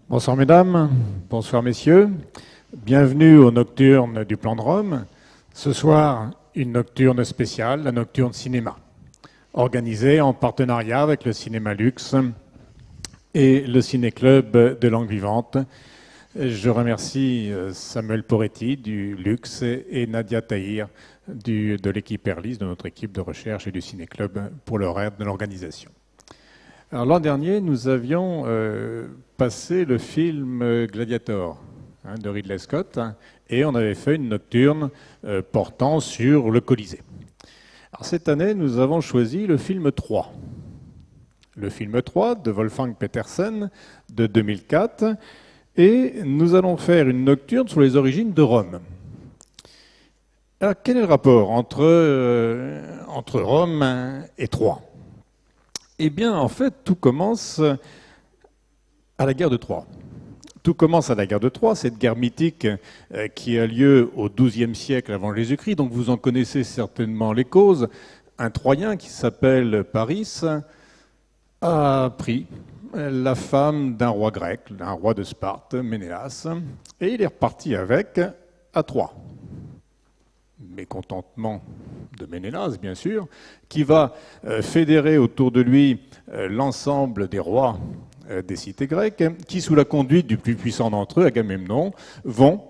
Bonsoir mesdames, bonsoir messieurs. Bienvenue aux Nocturnes du Plan de Rome. Ce soir, une nocturne spéciale, la Nocturne Cinéma, organisée en partenariat avec le Cinéma Luxe et le Ciné-Club de Langue Vivante. Je remercie Samuel Poretti du Luxe et Nadia Tahir de l'équipe Erlis, de notre équipe de recherche et du Ciné-Club pour leur aide de l'organisation. Alors, l'an dernier, nous avions passé le film Gladiator de Ridley Scott et on avait fait une nocturne portant sur le Colisée. Alors, cette année, nous avons choisi le film 3. Le film 3 de Wolfgang Petersen de 2004 et nous allons faire une nocturne sur les origines de Rome. Alors, quel est le rapport entre Rome et Troie ? Eh bien, en fait, tout commence à la guerre de Troie. Tout commence à la guerre de Troie, cette guerre mythique qui a lieu au XIIe siècle avant Jésus-Christ, donc vous en connaissez certainement les causes. Un Troyen qui s'appelle Paris a pris la femme d'un roi grec, d'un roi de Sparte, Ménélas, et il est reparti avec à Troie. Mécontentement de Ménélas, bien sûr, qui va fédérer autour de lui l'ensemble des rois des cités grecques, qui, sous la conduite du plus puissant d'entre eux, Agamemnon, vont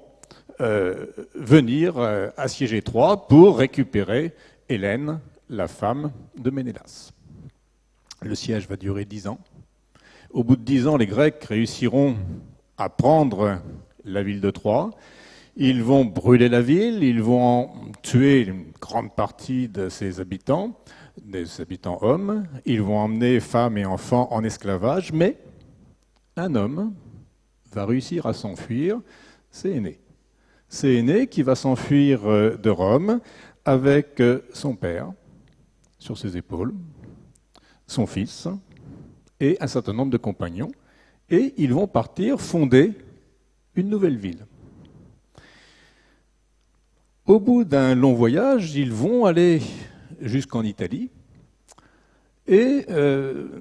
venir assiéger Troie pour récupérer Hélène, la femme de Ménélas. Le siège va durer 10 ans. Au bout de 10 ans, les Grecs réussiront à prendre la ville de Troie. Ils vont brûler la ville, ils vont tuer une grande partie de ses habitants, des habitants hommes. Ils vont emmener femmes et enfants en esclavage, mais un homme va réussir à s'enfuir, c'est Énée. C'est Énée qui va s'enfuir de Rome avec son père sur ses épaules, son fils et un certain nombre de compagnons. Et ils vont partir fonder une nouvelle ville. Au bout d'un long voyage, ils vont aller jusqu'en Italie et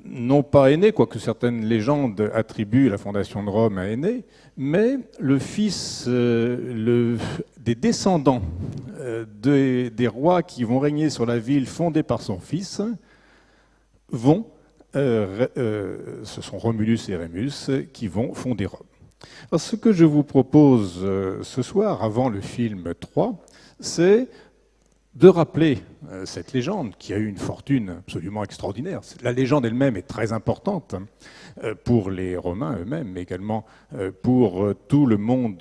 non pas Énée, quoique certaines légendes attribuent la fondation de Rome à Énée, mais le fils des descendants des rois qui vont régner sur la ville fondée par son fils ce sont Romulus et Rémus qui vont fonder Rome. Alors, ce que je vous propose ce soir, avant le film 3, c'est de rappeler cette légende qui a eu une fortune absolument extraordinaire. La légende elle-même est très importante pour les Romains eux-mêmes, mais également pour tout le monde,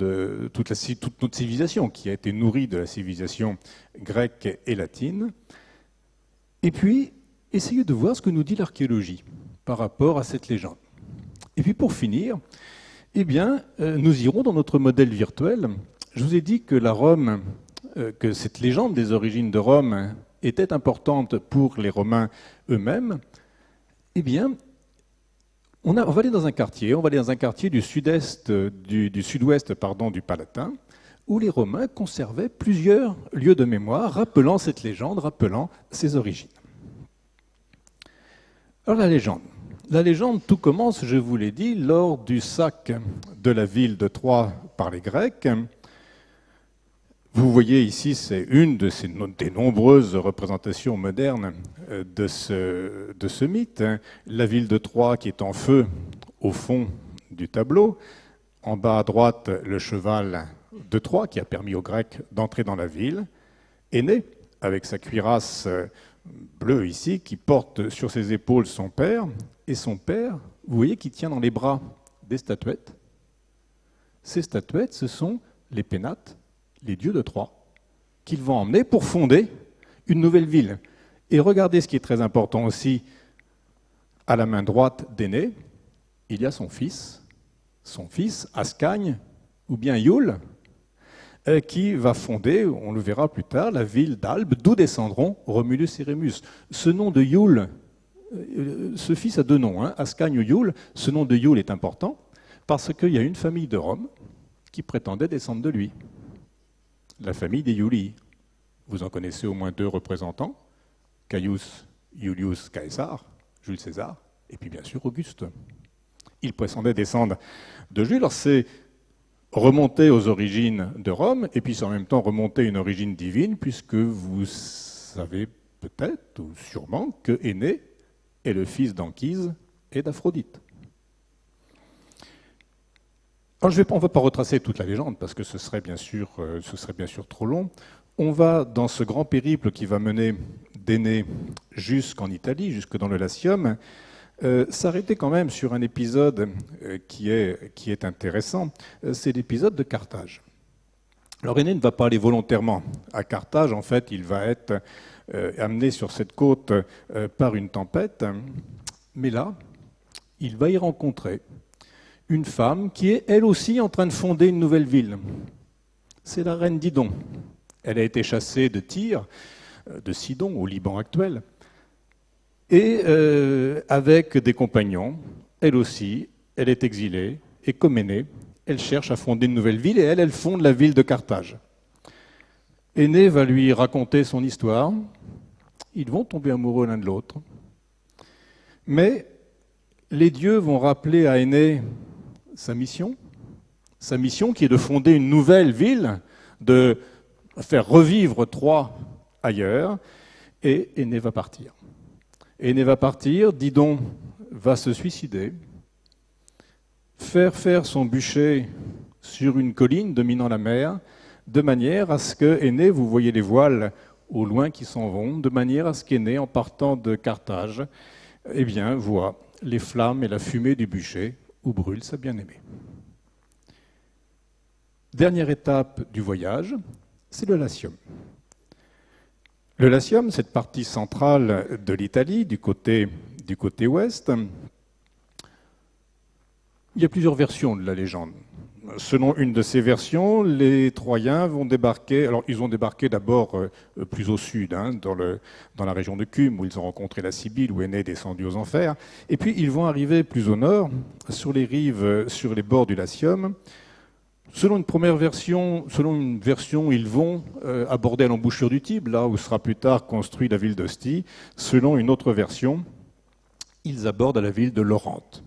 toute notre civilisation qui a été nourrie de la civilisation grecque et latine. Et puis, essayez de voir ce que nous dit l'archéologie par rapport à cette légende. Et puis pour finir, eh bien, nous irons dans notre modèle virtuel. Je vous ai dit que que cette légende des origines de Rome était importante pour les Romains eux-mêmes. Eh bien, on va aller dans un quartier, du sud-ouest du Palatin, où les Romains conservaient plusieurs lieux de mémoire rappelant cette légende, rappelant ses origines. Alors la légende, tout commence, je vous l'ai dit, lors du sac de la ville de Troie par les Grecs. Vous voyez ici, c'est une des nombreuses représentations modernes de ce mythe. La ville de Troie qui est en feu au fond du tableau. En bas à droite, le cheval de Troie qui a permis aux Grecs d'entrer dans la ville. Énée, avec sa cuirasse bleue ici, qui porte sur ses épaules son père. Et son père, vous voyez, qui tient dans les bras des statuettes. Ces statuettes, ce sont les pénates, les dieux de Troie, qu'ils vont emmener pour fonder une nouvelle ville. Et regardez ce qui est très important aussi, à la main droite d'Énée, il y a son fils Ascagne, ou bien Iule, qui va fonder, on le verra plus tard, la ville d'Albe, d'où descendront Romulus et Rémus. Ce nom de Iule, ce fils a deux noms, Ascagne ou Iule. Ce nom de Iule est important parce qu'il y a une famille de Rome qui prétendait descendre de lui. La famille des Iulii. Vous en connaissez au moins deux représentants, Caius Iulius Caesar, Jules César, et puis bien sûr Auguste. Il prétendait descendre de Jules. Alors c'est remonter aux origines de Rome, et puis c'est en même temps remonter à une origine divine, puisque vous savez peut-être, ou sûrement, que Énée est le fils d'Anchise et d'Aphrodite. Alors, on ne va pas retracer toute la légende, parce que ce serait bien sûr trop long. On va, dans ce grand périple qui va mener d'Énée jusqu'en Italie, jusque dans le Latium, s'arrêter quand même sur un épisode qui est intéressant, c'est l'épisode de Carthage. Alors Énée ne va pas aller volontairement à Carthage, en fait il va être amené sur cette côte par une tempête, mais là, il va y rencontrer une femme qui est elle aussi en train de fonder une nouvelle ville. C'est la reine Didon. Elle a été chassée de Tyr, de Sidon, au Liban actuel, et avec des compagnons, elle aussi, elle est exilée, et comme Énée, elle cherche à fonder une nouvelle ville, et elle fonde la ville de Carthage. Énée va lui raconter son histoire, ils vont tomber amoureux l'un de l'autre, mais les dieux vont rappeler à Énée sa mission qui est de fonder une nouvelle ville, de faire revivre Troie ailleurs, et Énée va partir. Énée va partir, Didon va se suicider, faire son bûcher sur une colline dominant la mer, de manière à ce que Énée, vous voyez les voiles au loin qui s'en vont, de manière à ce qu'Énée, en partant de Carthage, eh bien, voit les flammes et la fumée du bûcher où brûle sa bien-aimée. Dernière étape du voyage, c'est le Latium. Le Latium, cette partie centrale de l'Italie, du côté ouest, il y a plusieurs versions de la légende. Selon une de ces versions, les Troyens vont débarquer. Alors, ils ont débarqué d'abord plus au sud, dans la région de Cume, où ils ont rencontré la Sibylle, où Énée est descendu aux enfers. Et puis, ils vont arriver plus au nord, sur les rives, sur les bords du Latium. Selon une version, ils vont aborder à l'embouchure du Tibre, là où sera plus tard construite la ville d'Ostie. Selon une autre version, ils abordent à la ville de Laurente.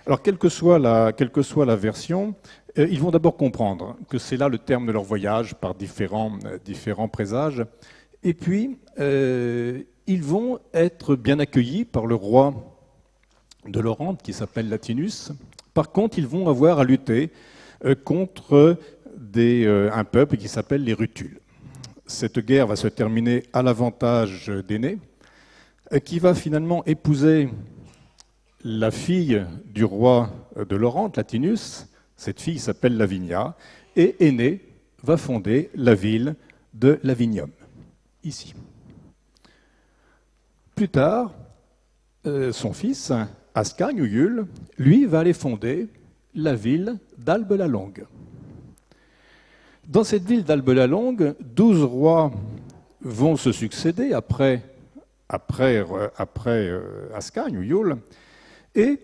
Alors, quelle que soit la version, ils vont d'abord comprendre que c'est là le terme de leur voyage par différents présages. Et puis, ils vont être bien accueillis par le roi de Laurente, qui s'appelle Latinus. Par contre, ils vont avoir à lutter contre un peuple qui s'appelle les Rutules. Cette guerre va se terminer à l'avantage d'Énée, qui va finalement épouser la fille du roi de Laurente, Latinus. Cette fille s'appelle Lavinia, et Énée va fonder la ville de Lavinium, ici. Plus tard, son fils, Ascagne ou Iule, lui, va aller fonder la ville d'Albe-la-Longue. Dans cette ville d'Albe-la-Longue, 12 rois vont se succéder après Ascagne ou Iule, et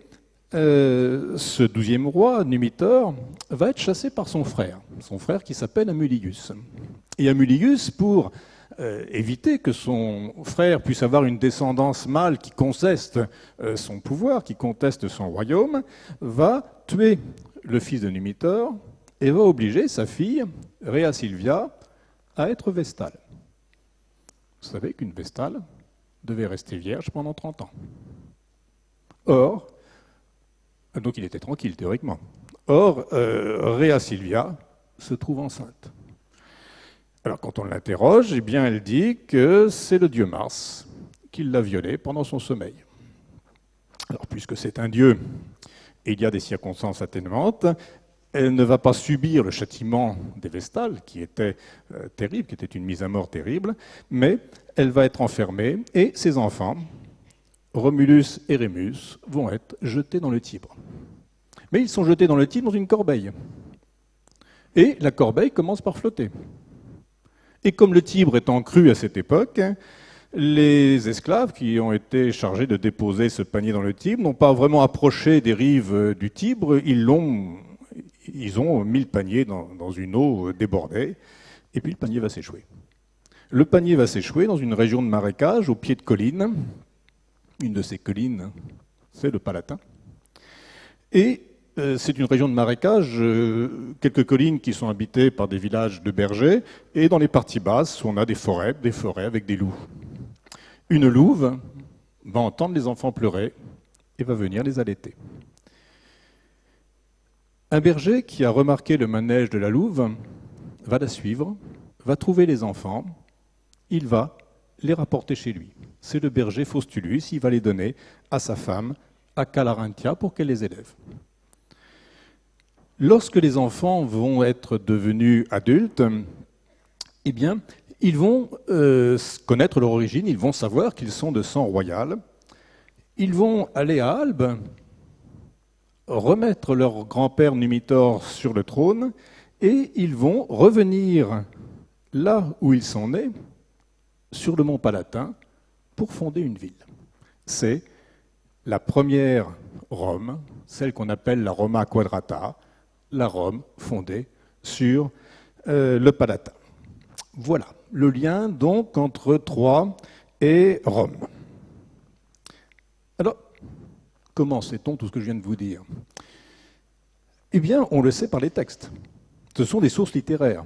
ce 12e roi, Numitor, va être chassé par son frère qui s'appelle Amulius. Et Amulius, pour éviter que son frère puisse avoir une descendance mâle qui conteste son pouvoir, qui conteste son royaume, va tuer le fils de Numitor et va obliger sa fille, Rhea Silvia, à être vestale. Vous savez qu'une vestale devait rester vierge pendant 30 ans. Or, donc il était tranquille théoriquement. Or, Rhea Silvia se trouve enceinte. Alors quand on l'interroge, eh bien, elle dit que c'est le dieu Mars qui l'a violée pendant son sommeil. Alors puisque c'est un dieu et il y a des circonstances atténuantes, elle ne va pas subir le châtiment des Vestales, qui était terrible, qui était une mise à mort terrible, mais elle va être enfermée et ses enfants, Romulus et Rémus, vont être jetés dans le Tibre. Mais ils sont jetés dans le Tibre dans une corbeille. Et la corbeille commence par flotter. Et comme le Tibre étant cru à cette époque, les esclaves qui ont été chargés de déposer ce panier dans le Tibre n'ont pas vraiment approché des rives du Tibre, ils ont mis le panier dans une eau débordée, et puis le panier va s'échouer. Le panier va s'échouer dans une région de marécage, au pied de collines. Une de ces collines, c'est le Palatin. Et c'est une région de marécage, quelques collines qui sont habitées par des villages de bergers, et dans les parties basses, on a des forêts avec des loups. Une louve va entendre les enfants pleurer et va venir les allaiter. Un berger qui a remarqué le manège de la louve va la suivre, va trouver les enfants, il va les rapporter chez lui. C'est le berger Faustulus, il va les donner à sa femme, à Calarinthia, pour qu'elle les élève. Lorsque les enfants vont être devenus adultes, eh bien, ils vont connaître leur origine, ils vont savoir qu'ils sont de sang royal. Ils vont aller à Albe, remettre leur grand-père Numitor sur le trône, et ils vont revenir là où ils sont nés, sur le mont Palatin, pour fonder une ville. C'est la première Rome, celle qu'on appelle la Roma Quadrata, la Rome fondée sur le Palatin. Voilà le lien donc entre Troie et Rome. Alors, comment sait-on tout ce que je viens de vous dire? Eh bien, on le sait par les textes. Ce sont des sources littéraires.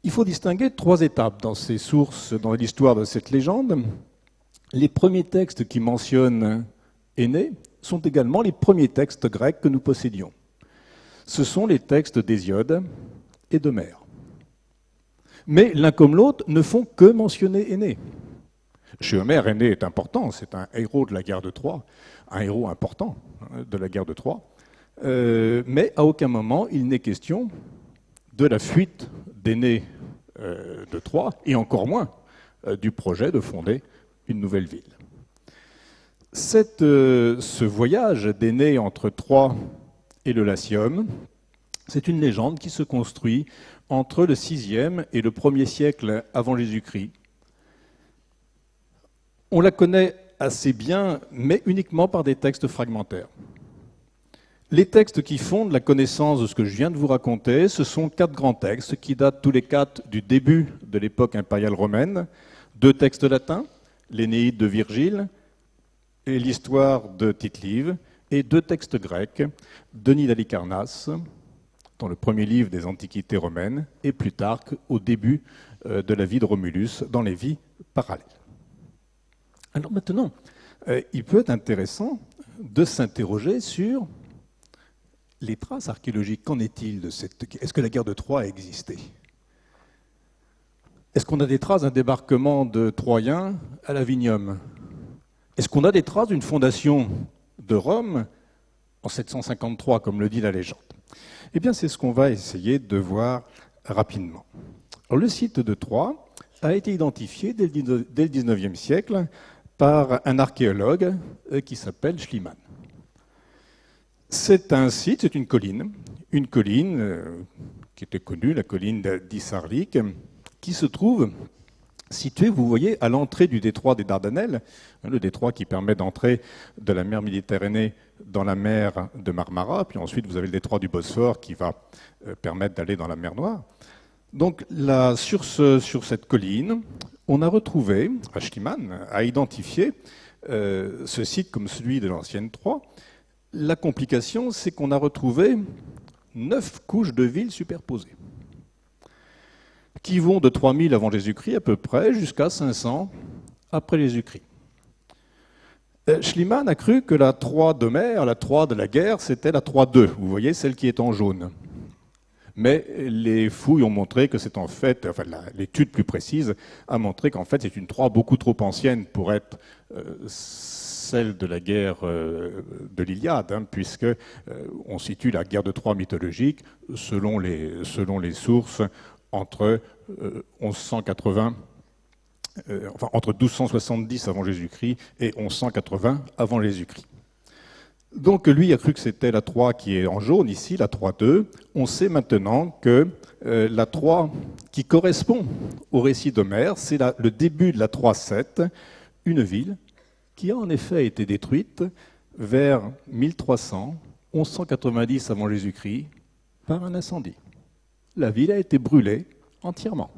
Il faut distinguer 3 étapes dans ces sources, dans l'histoire de cette légende. Les premiers textes qui mentionnent Énée sont également les premiers textes grecs que nous possédions. Ce sont les textes d'Hésiode et d'Homère. Mais l'un comme l'autre ne font que mentionner Énée. Chez Homère, Énée est important, c'est un héros de la guerre de Troie, un héros important de la guerre de Troie, mais à aucun moment il n'est question de la fuite d'Énée de Troie, et encore moins du projet de fonder une nouvelle ville. Ce voyage d'Énée entre Troie et le Latium, c'est une légende qui se construit entre le VIe et le 1er siècle avant Jésus-Christ. On la connaît assez bien, mais uniquement par des textes fragmentaires. Les textes qui fondent la connaissance de ce que je viens de vous raconter, ce sont 4 grands textes qui datent tous les 4 du début de l'époque impériale romaine. 2 textes latins, l'Énéide de Virgile et l'histoire de Tite-Live, et 2 textes grecs, Denis d'Halicarnasse, dans le premier livre des Antiquités romaines, et Plutarque au début de la vie de Romulus, dans les vies parallèles. Alors maintenant, il peut être intéressant de s'interroger sur les traces archéologiques. Qu'en est-il de cette... Est-ce que la guerre de Troie a existé? Est-ce qu'on a des traces d'un débarquement de Troyens à Lavinium? Est-ce qu'on a des traces d'une fondation de Rome en 753, comme le dit la légende? Eh bien, c'est ce qu'on va essayer de voir rapidement. Alors, le site de Troie a été identifié dès le XIXe siècle par un archéologue qui s'appelle Schliemann. C'est un site, c'est une colline qui était connue, la colline d'Issarlik, qui se trouve située, vous voyez, à l'entrée du détroit des Dardanelles, le détroit qui permet d'entrer de la mer Méditerranée dans la mer de Marmara, puis ensuite vous avez le détroit du Bosphore qui va permettre d'aller dans la mer Noire. Donc là, sur cette colline, on a retrouvé, Schliemann a identifié ce site comme celui de l'ancienne Troie. La complication, c'est qu'on a retrouvé 9 couches de villes superposées, qui vont de 3000 avant Jésus-Christ à peu près jusqu'à 500 après Jésus-Christ. Schliemann a cru que la Troie d'Homère, la Troie de la guerre, c'était la Troie 2, vous voyez, celle qui est en jaune. Mais les fouilles ont montré que c'est en fait, enfin l'étude plus précise a montré qu'en fait c'est une Troie beaucoup trop ancienne pour être celle de la guerre de l'Iliade, puisque on situe la guerre de Troie mythologique selon les sources entre 1180, entre 1270 avant Jésus-Christ et 1180 avant Jésus-Christ. Donc lui a cru que c'était la Troie qui est en jaune ici, la Troie 2. On sait maintenant que la Troie qui correspond au récit d'Homère, c'est le début de la Troie 7, une ville qui a en effet été détruite vers 1300, 1190 avant Jésus-Christ, par un incendie. La ville a été brûlée entièrement.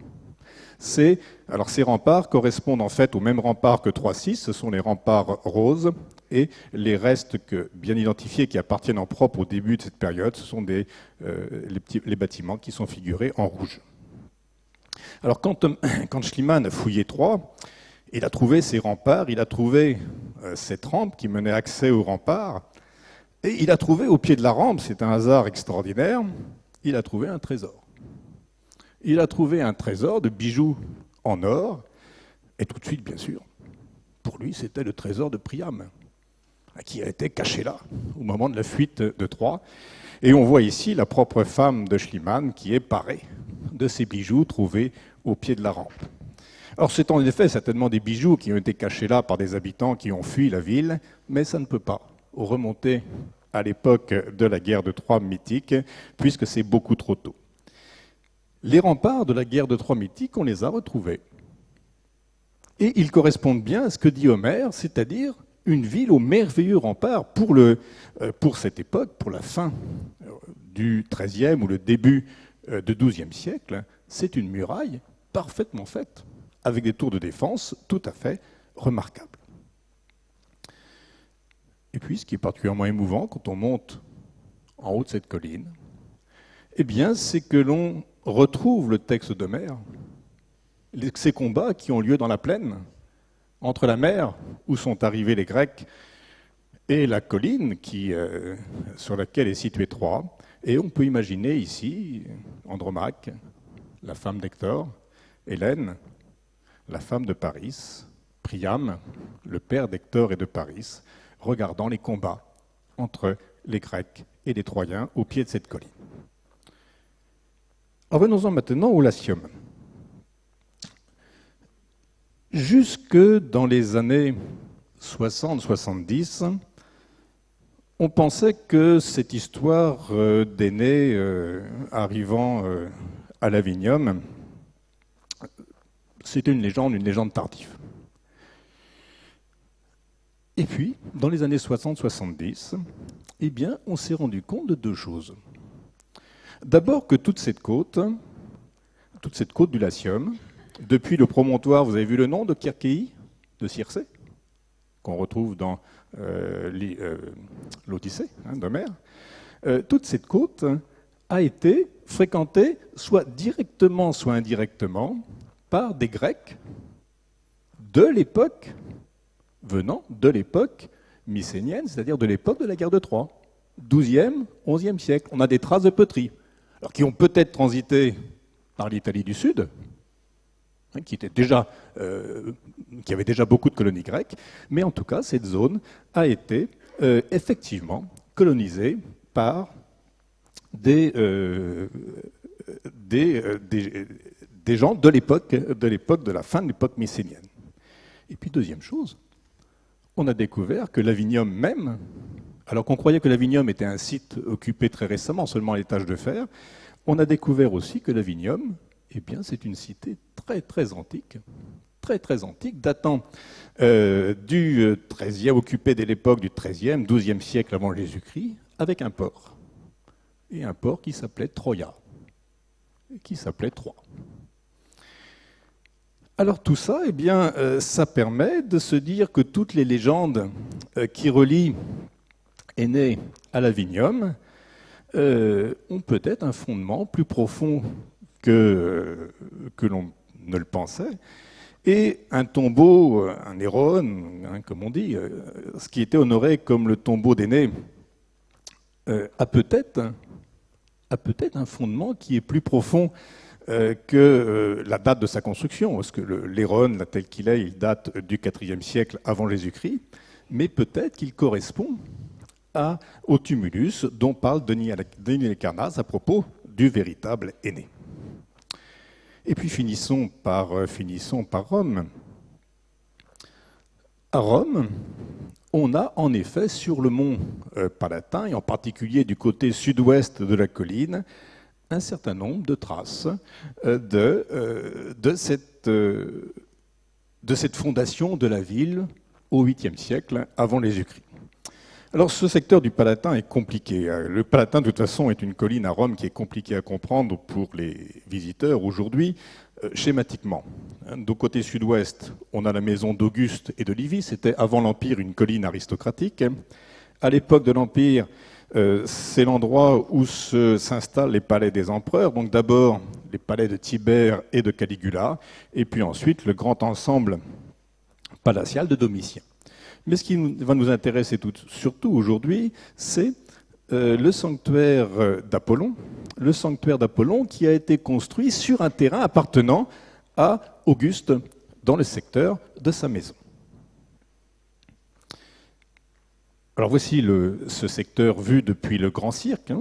Alors ces remparts correspondent en fait aux mêmes remparts que Troie 6, ce sont les remparts roses et les restes bien identifiés qui appartiennent en propre au début de cette période, ce sont les bâtiments qui sont figurés en rouge. Alors quand Schliemann a fouillé Troyes, il a trouvé ces remparts, il a trouvé cette rampe qui menait accès aux remparts, et il a trouvé au pied de la rampe, c'est un hasard extraordinaire, il a trouvé un trésor. Il a trouvé un trésor de bijoux en or, et tout de suite, bien sûr, pour lui, c'était le trésor de Priam, qui a été caché là, au moment de la fuite de Troie. Et on voit ici la propre femme de Schliemann qui est parée de ces bijoux trouvés au pied de la rampe. Alors c'est en effet certainement des bijoux qui ont été cachés là par des habitants qui ont fui la ville, mais ça ne peut pas remonter à l'époque de la guerre de Troie mythique, puisque c'est beaucoup trop tôt. Les remparts de la guerre de Troie mythique, on les a retrouvés. Et ils correspondent bien à ce que dit Homère, c'est-à-dire une ville aux merveilleux remparts pour cette époque, pour la fin du XIIIe ou le début du XIIe siècle. C'est une muraille parfaitement faite, avec des tours de défense tout à fait remarquables. Et puis, ce qui est particulièrement émouvant quand on monte en haut de cette colline, eh bien, c'est que l'on retrouve le texte d'Homère, ces combats qui ont lieu dans la plaine, entre la mer où sont arrivés les Grecs et la colline sur laquelle est située Troie. Et on peut imaginer ici Andromaque, la femme d'Hector, Hélène, la femme de Paris, Priam, le père d'Hector et de Paris, regardant les combats entre les Grecs et les Troyens au pied de cette colline. Revenons-en maintenant au Latium. Jusque dans les années 60-70, on pensait que cette histoire d'Énée arrivant à Lavinium, c'était une légende tardive. Et puis, dans les années 60-70, eh bien, on s'est rendu compte de deux choses. D'abord que toute cette côte du Latium, depuis le promontoire, vous avez vu le nom de Kirkei, de Circé, qu'on retrouve dans l'Odyssée d'Homère, toute cette côte a été fréquentée soit directement, soit indirectement par des Grecs de l'époque, venant de l'époque mycénienne, c'est-à-dire de l'époque de la guerre de Troie, 12e, 11e siècle. On a des traces de poterie, alors qui ont peut-être transité par l'Italie du Sud, qui avait déjà beaucoup de colonies grecques, mais en tout cas, cette zone a été effectivement colonisée par des gens de l'époque de la fin de l'époque mycénienne. Et puis, deuxième chose, on a découvert que Lavinium même, alors qu'on croyait que Lavinium était un site occupé très récemment, seulement à l'étage de fer, on a découvert aussi que Lavinium, eh bien, c'est une cité très très antique, datant du XIIIe, occupée dès l'époque du XIIIe, XIIe siècle avant Jésus-Christ, avec un port. Et un port qui s'appelait Troia, qui s'appelait Troie. Alors tout ça, eh bien, ça permet de se dire que toutes les légendes qui relient Énée à Lavinium ont peut-être un fondement plus profond que l'on ne le pensait. Et un tombeau, un héron, comme on dit, ce qui était honoré comme le tombeau d'Énée, a peut-être un fondement qui est plus profond que la date de sa construction, parce que l'héron, tel qu'il est, il date du IVe siècle avant Jésus-Christ, mais peut-être qu'il correspond au tumulus dont parle Denis Halicarnasse à propos du véritable Énée. Et puis finissons par Rome. À Rome, on a en effet sur le mont Palatin, et en particulier du côté sud-ouest de la colline, un certain nombre de traces de cette fondation de la ville au 8e siècle avant Jésus-Christ. Alors ce secteur du Palatin est compliqué. Le Palatin, de toute façon, est une colline à Rome qui est compliquée à comprendre pour les visiteurs aujourd'hui. schématiquement. Donc côté sud-ouest, on a la maison d'Auguste et de Livie, c'était avant l'Empire une colline aristocratique. À l'époque de l'Empire, c'est l'endroit où s'installent les palais des empereurs, donc d'abord les palais de Tibère et de Caligula, et puis ensuite le grand ensemble palatial de Domitien. Mais ce qui va nous intéresser surtout aujourd'hui, c'est le sanctuaire d'Apollon, qui a été construit sur un terrain appartenant à Auguste dans le secteur de sa maison. Alors voici ce secteur vu depuis le Grand Cirque.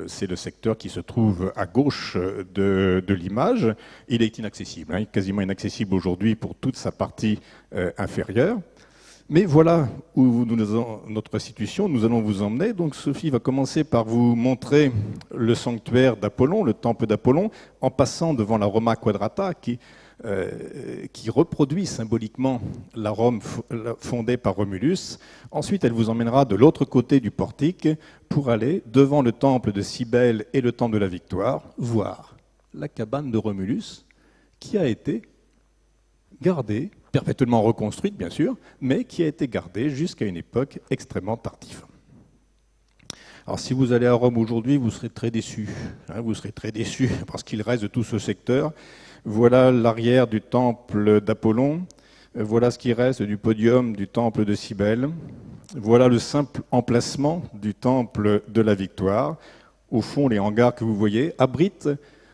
C'est le secteur qui se trouve à gauche de l'image. Il est inaccessible, quasiment inaccessible aujourd'hui pour toute sa partie inférieure. Mais voilà où notre institution, nous allons vous emmener. Donc Sophie va commencer par vous montrer le sanctuaire d'Apollon, le temple d'Apollon, en passant devant la Roma Quadrata qui reproduit symboliquement la Rome fondée par Romulus. Ensuite, elle vous emmènera de l'autre côté du portique pour aller devant le temple de Cybèle et le temple de la Victoire, voir la cabane de Romulus qui a été gardée, perpétuellement reconstruite bien sûr, mais qui a été gardée jusqu'à une époque extrêmement tardive. Alors si vous allez à Rome aujourd'hui, vous serez très déçus. Vous serez très déçus parce qu'il reste de tout ce secteur. Voilà l'arrière du temple d'Apollon. Voilà ce qui reste du podium du temple de Cybèle. Voilà le simple emplacement du temple de la Victoire. Au fond, les hangars que vous voyez abritent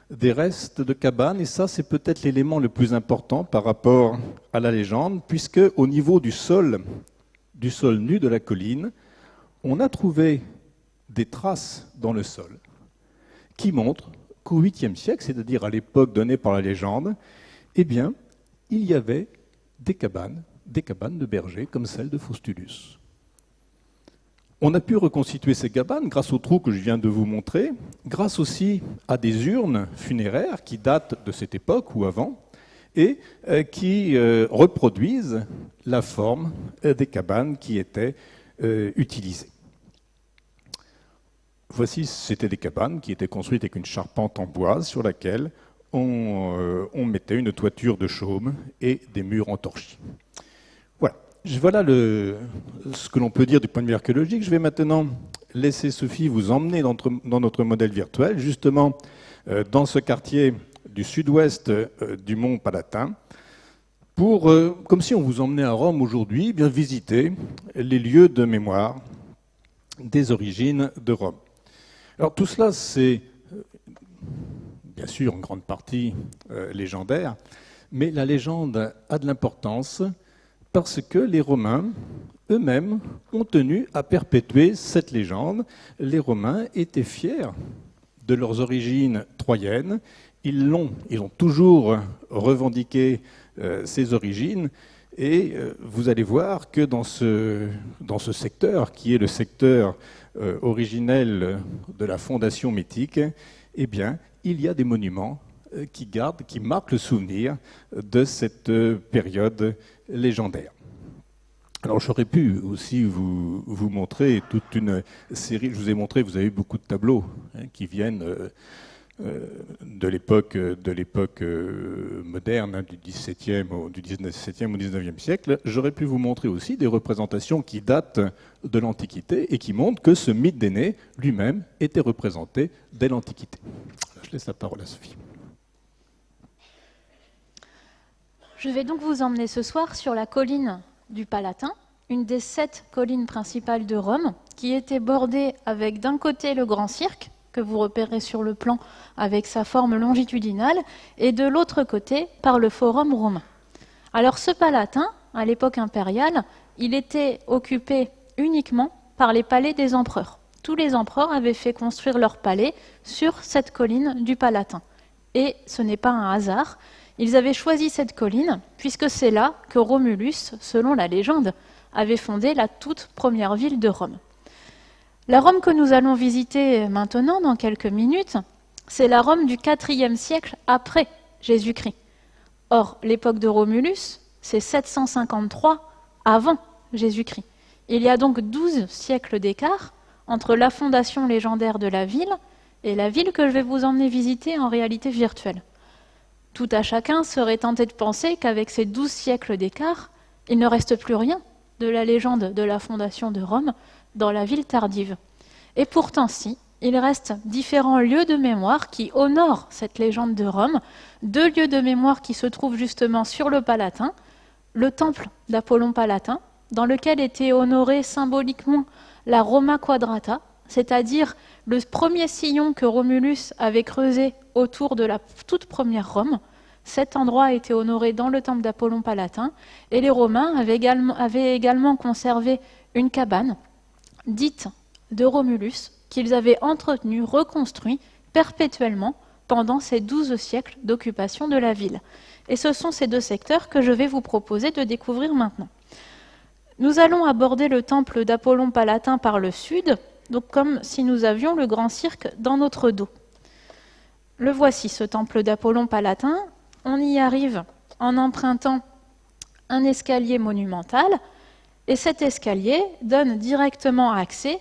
des restes de cabanes, et ça, c'est peut-être l'élément le plus important par rapport à la légende, puisque au niveau du sol nu de la colline, on a trouvé des traces dans le sol qui montrent qu'au 8e siècle, c'est-à-dire à l'époque donnée par la légende, eh bien, il y avait des cabanes de bergers comme celle de Faustulus. On a pu reconstituer ces cabanes grâce aux trous que je viens de vous montrer, grâce aussi à des urnes funéraires qui datent de cette époque ou avant, et qui reproduisent la forme des cabanes qui étaient utilisées. Voici, c'était des cabanes qui étaient construites avec une charpente en bois sur laquelle on mettait une toiture de chaume et des murs en torchis. Voilà ce que l'on peut dire du point de vue archéologique. Je vais maintenant laisser Sophie vous emmener dans notre modèle virtuel, justement dans ce quartier du sud-ouest du mont Palatin, comme si on vous emmenait à Rome aujourd'hui, bien visiter les lieux de mémoire des origines de Rome. Alors tout cela, c'est bien sûr en grande partie légendaire, mais la légende a de l'importance parce que les Romains eux-mêmes ont tenu à perpétuer cette légende. Les Romains étaient fiers de leurs origines troyennes. Ils ont toujours revendiqué ces origines. Et vous allez voir que dans ce secteur, qui est le secteur originel de la fondation mythique, eh bien, il y a des monuments qui marquent le souvenir de cette période légendaire. Alors j'aurais pu aussi vous montrer toute une série, je vous ai montré, vous avez eu beaucoup de tableaux qui viennent de l'époque moderne, du XVIIe au XIXe siècle. J'aurais pu vous montrer aussi des représentations qui datent de l'Antiquité et qui montrent que ce mythe d'Énée lui-même était représenté dès l'Antiquité. Je laisse la parole à Sophie. Je vais donc vous emmener ce soir sur la colline du Palatin, une des 7 collines principales de Rome, qui était bordée avec d'un côté le Grand Cirque, que vous repérez sur le plan avec sa forme longitudinale, et de l'autre côté par le Forum romain. Alors ce Palatin, à l'époque impériale, il était occupé uniquement par les palais des empereurs. Tous les empereurs avaient fait construire leur palais sur cette colline du Palatin. Et ce n'est pas un hasard. Ils avaient choisi cette colline puisque c'est là que Romulus, selon la légende, avait fondé la toute première ville de Rome. La Rome que nous allons visiter maintenant, dans quelques minutes, c'est la Rome du IVe siècle après Jésus-Christ. Or, l'époque de Romulus, c'est 753 avant Jésus-Christ. Il y a donc 12 siècles d'écart entre la fondation légendaire de la ville et la ville que je vais vous emmener visiter en réalité virtuelle. Tout à chacun serait tenté de penser qu'avec ces 12 siècles d'écart, il ne reste plus rien de la légende de la fondation de Rome dans la ville tardive. Et pourtant si, il reste différents lieux de mémoire qui honorent cette légende de Rome, 2 lieux de mémoire qui se trouvent justement sur le Palatin, le temple d'Apollon Palatin, dans lequel était honorée symboliquement la Roma Quadrata, c'est-à-dire le premier sillon que Romulus avait creusé autour de la toute première Rome. Cet endroit a été honoré dans le temple d'Apollon Palatin, et les Romains avaient également conservé une cabane, dite de Romulus, qu'ils avaient entretenue, reconstruite perpétuellement pendant ces 12 siècles d'occupation de la ville. Et ce sont ces 2 secteurs que je vais vous proposer de découvrir maintenant. Nous allons aborder le temple d'Apollon Palatin par le sud, donc comme si nous avions le grand cirque dans notre dos. Le voici, ce temple d'Apollon Palatin. On y arrive en empruntant un escalier monumental, et cet escalier donne directement accès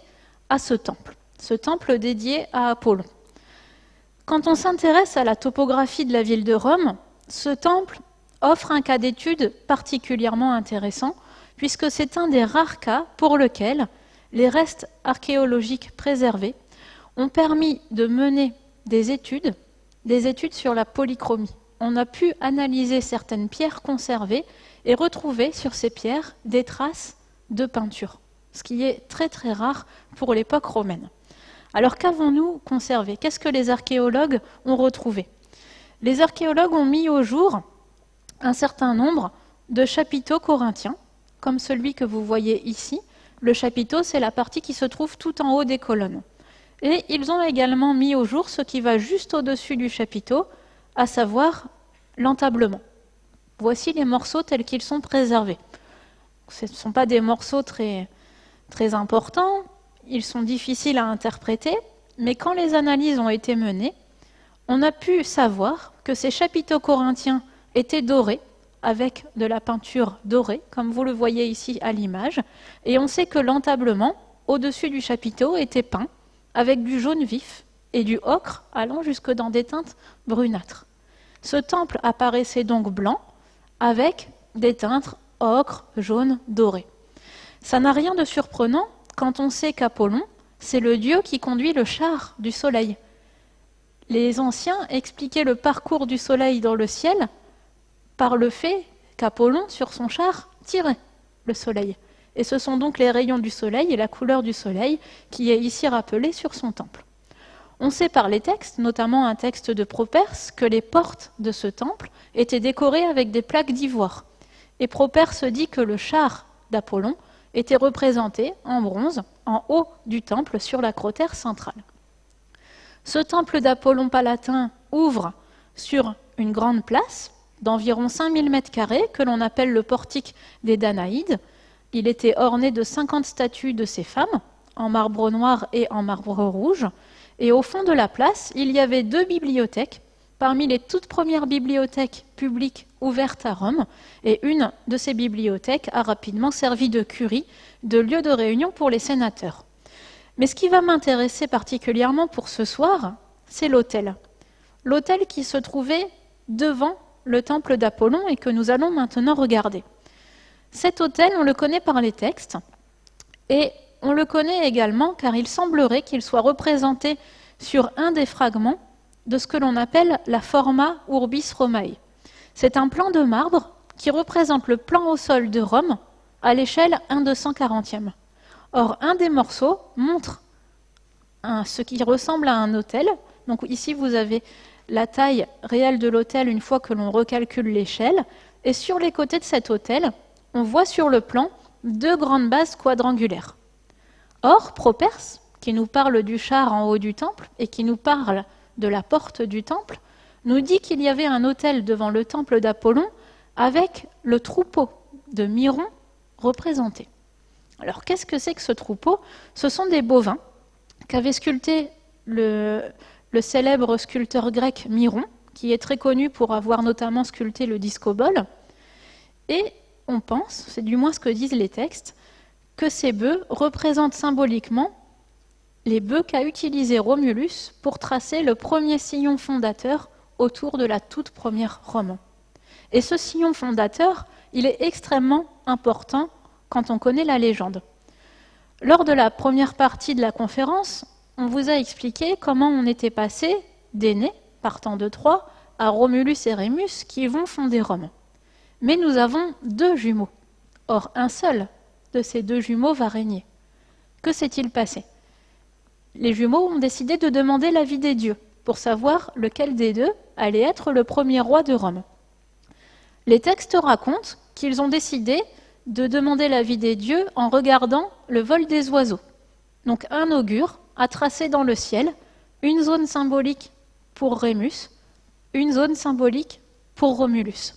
à ce temple dédié à Apollon. Quand on s'intéresse à la topographie de la ville de Rome, ce temple offre un cas d'étude particulièrement intéressant, puisque c'est un des rares cas pour lequel les restes archéologiques préservés ont permis de mener des études sur la polychromie. On a pu analyser certaines pierres conservées et retrouver sur ces pierres des traces de peinture, ce qui est très très rare pour l'époque romaine. Alors qu'avons-nous conservé? Qu'est-ce que les archéologues ont retrouvé? Les archéologues ont mis au jour un certain nombre de chapiteaux corinthiens, comme celui que vous voyez ici. Le chapiteau, c'est la partie qui se trouve tout en haut des colonnes. Et ils ont également mis au jour ce qui va juste au-dessus du chapiteau, à savoir l'entablement. Voici les morceaux tels qu'ils sont préservés. Ce ne sont pas des morceaux très, très importants, ils sont difficiles à interpréter, mais quand les analyses ont été menées, on a pu savoir que ces chapiteaux corinthiens étaient dorés, avec de la peinture dorée, comme vous le voyez ici à l'image, et on sait que l'entablement, au-dessus du chapiteau, était peint avec du jaune vif et du ocre allant jusque dans des teintes brunâtres. Ce temple apparaissait donc blanc, avec des teintes ocre, jaune, doré. Ça n'a rien de surprenant quand on sait qu'Apollon, c'est le dieu qui conduit le char du soleil. Les anciens expliquaient le parcours du soleil dans le ciel par le fait qu'Apollon, sur son char, tirait le soleil. Et ce sont donc les rayons du soleil et la couleur du soleil qui est ici rappelée sur son temple. On sait par les textes, notamment un texte de Properce, que les portes de ce temple étaient décorées avec des plaques d'ivoire. Et Properce dit que le char d'Apollon était représenté en bronze, en haut du temple, sur l'acrotère centrale. Ce temple d'Apollon Palatin ouvre sur une grande place d'environ 5000 m² que l'on appelle le portique des Danaïdes. Il était orné de 50 statues de ces femmes, en marbre noir et en marbre rouge. Et au fond de la place, il y avait 2 bibliothèques, parmi les toutes premières bibliothèques publiques ouvertes à Rome. Et une de ces bibliothèques a rapidement servi de curie, de lieu de réunion pour les sénateurs. Mais ce qui va m'intéresser particulièrement pour ce soir, c'est l'autel. L'autel qui se trouvait devant le temple d'Apollon et que nous allons maintenant regarder. Cet autel, on le connaît par les textes, et on le connaît également car il semblerait qu'il soit représenté sur un des fragments de ce que l'on appelle la forma urbis Romae. C'est un plan de marbre qui représente le plan au sol de Rome à l'échelle 1/240e. Or, un des morceaux montre ce qui ressemble à un autel. Donc ici, vous avez la taille réelle de l'autel une fois que l'on recalcule l'échelle. Et sur les côtés de cet autel, on voit sur le plan 2 grandes bases quadrangulaires. Or, Properce, qui nous parle du char en haut du temple et qui nous parle de la porte du temple, nous dit qu'il y avait un autel devant le temple d'Apollon avec le troupeau de Myron représenté. Alors, qu'est-ce que c'est que ce troupeau? Ce sont des bovins qu'avait sculpté le célèbre sculpteur grec Myron, qui est très connu pour avoir notamment sculpté le discobole. Et on pense, c'est du moins ce que disent les textes, que ces bœufs représentent symboliquement les bœufs qu'a utilisé Romulus pour tracer le premier sillon fondateur autour de la toute première Rome. Et ce sillon fondateur, il est extrêmement important quand on connaît la légende. Lors de la première partie de la conférence, on vous a expliqué comment on était passé d'Énée, partant de Troie, à Romulus et Rémus qui vont fonder Rome. Mais nous avons 2 jumeaux. Or, un seul de ces 2 jumeaux va régner. Que s'est-il passé? Les jumeaux ont décidé de demander l'avis des dieux pour savoir lequel des 2 allait être le premier roi de Rome. Les textes racontent qu'ils ont décidé de demander l'avis des dieux en regardant le vol des oiseaux. Donc un augure a tracé dans le ciel une zone symbolique pour Rémus, une zone symbolique pour Romulus.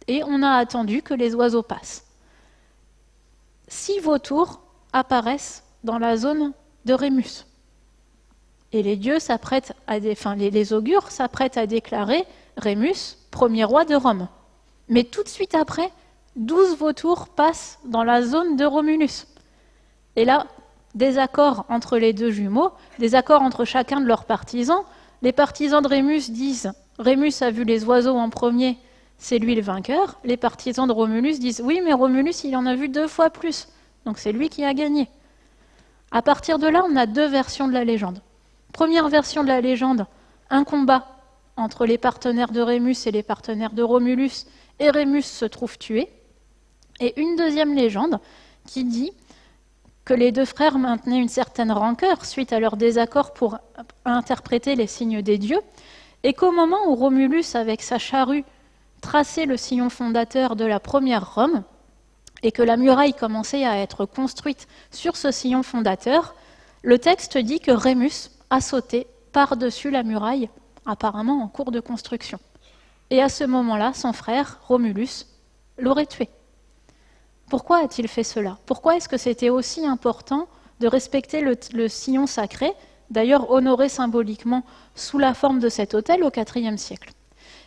Et on a attendu que les oiseaux passent. 6 vautours apparaissent dans la zone de Rémus. Et les dieux s'apprêtent les augures s'apprêtent à déclarer Rémus premier roi de Rome. Mais tout de suite après, 12 vautours passent dans la zone de Romulus. Et là, désaccord entre les 2 jumeaux, désaccord entre chacun de leurs partisans. Les partisans de Rémus disent « Rémus a vu les oiseaux en premier, c'est lui le vainqueur ». Les partisans de Romulus disent « Oui, mais Romulus, il en a vu 2 fois plus, donc c'est lui qui a gagné ». À partir de là, on a 2 versions de la légende. Première version de la légende, un combat entre les partenaires de Rémus et les partenaires de Romulus, et Rémus se trouve tué. Et une deuxième légende qui dit que les 2 frères maintenaient une certaine rancœur suite à leur désaccord pour interpréter les signes des dieux, et qu'au moment où Romulus, avec sa charrue, traçait le sillon fondateur de la première Rome, et que la muraille commençait à être construite sur ce sillon fondateur, le texte dit que Rémus a sauté par-dessus la muraille, apparemment en cours de construction. Et à ce moment-là, son frère, Romulus, l'aurait tué. Pourquoi a-t-il fait cela? Pourquoi est-ce que c'était aussi important de respecter le sillon sacré, d'ailleurs honoré symboliquement sous la forme de cet autel au IVe siècle?